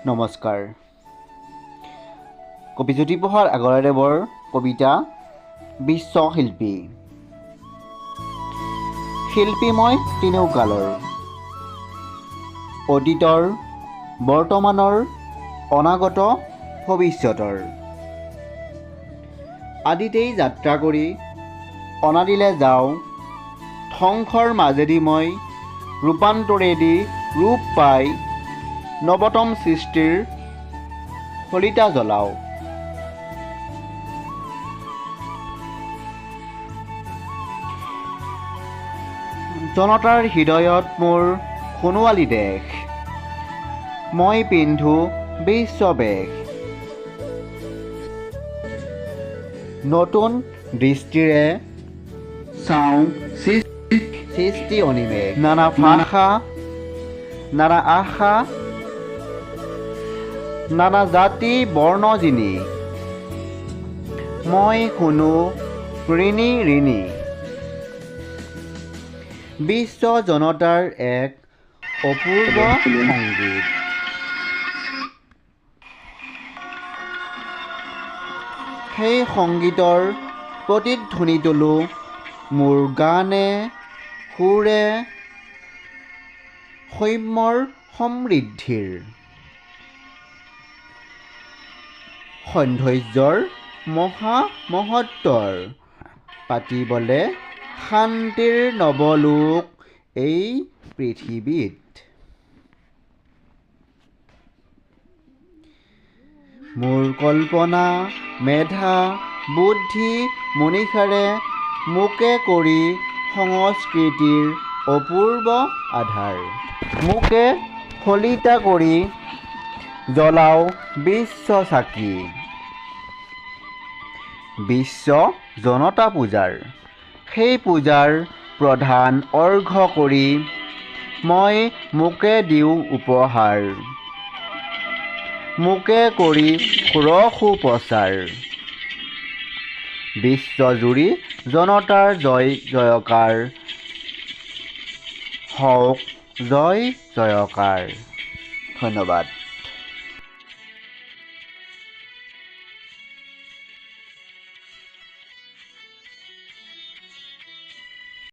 নমস্কাৰ। কবি জ্যোতিপ্ৰসাদ আগৰৱালাদেৱৰ কবিতা বিশ্বশিল্পী। শিল্পী মই তিনিওকালৰ, অতীতৰ, বৰ্তমানৰ, অনাগত, ভৱিষ্যতৰ। আদিতেই যাত্ৰা কৰি অনাদিলে যাওঁ, ধ্বংসৰ মাজেদি মই ৰূপান্তৰেদি ৰূপ পাই নৱতম সৃষ্টিৰ শলিতা জ্বলাওঁ। জনতাৰ হৃদয়ত মোৰ সোণোৱালী দেশ, মই পিন্ধো বিশ্ববেশ। নতুন দৃষ্টিৰে চাওঁ সৃষ্টি অনিমেষ, নানা ভাষা, নানা আশা, নানা জাতি বৰ্ণ যিনি, মই শুনো ঋণী ঋণী। বিশ্ব জনতাৰ এক অপূৰ্ব সংগীত। সেই সংগীতৰ প্ৰতিধ্বনি তোলো মোৰ গানে সুৰে, সৌম্যৰ সমৃদ্ধিৰ, সৌন্দৰ্যৰ মহত্বৰ, পাতিবলে শান্তিৰ নৱলোক এই পৃথিৱীত। মোৰ কল্পনা, মেধা, বুদ্ধি, মনীষাৰে মোকে কৰি সংস্কৃতিৰ অপূৰ্ব আধাৰ, মোকে শলিতা কৰি জ্বলাওঁ বিশ্ব চাকি। বিশ্ব জনতা পূজাৰ, সেই পূজাৰ প্ৰধান অৰ্ঘ্য কৰি মই মোকে দিওঁ উপহাৰ, মোকে কৰি সুপ্ৰচাৰ। বিশ্বজুৰি জনতাৰ জয় জয়কাৰ হওক, জয় জয়কাৰ। ধন্যবাদ।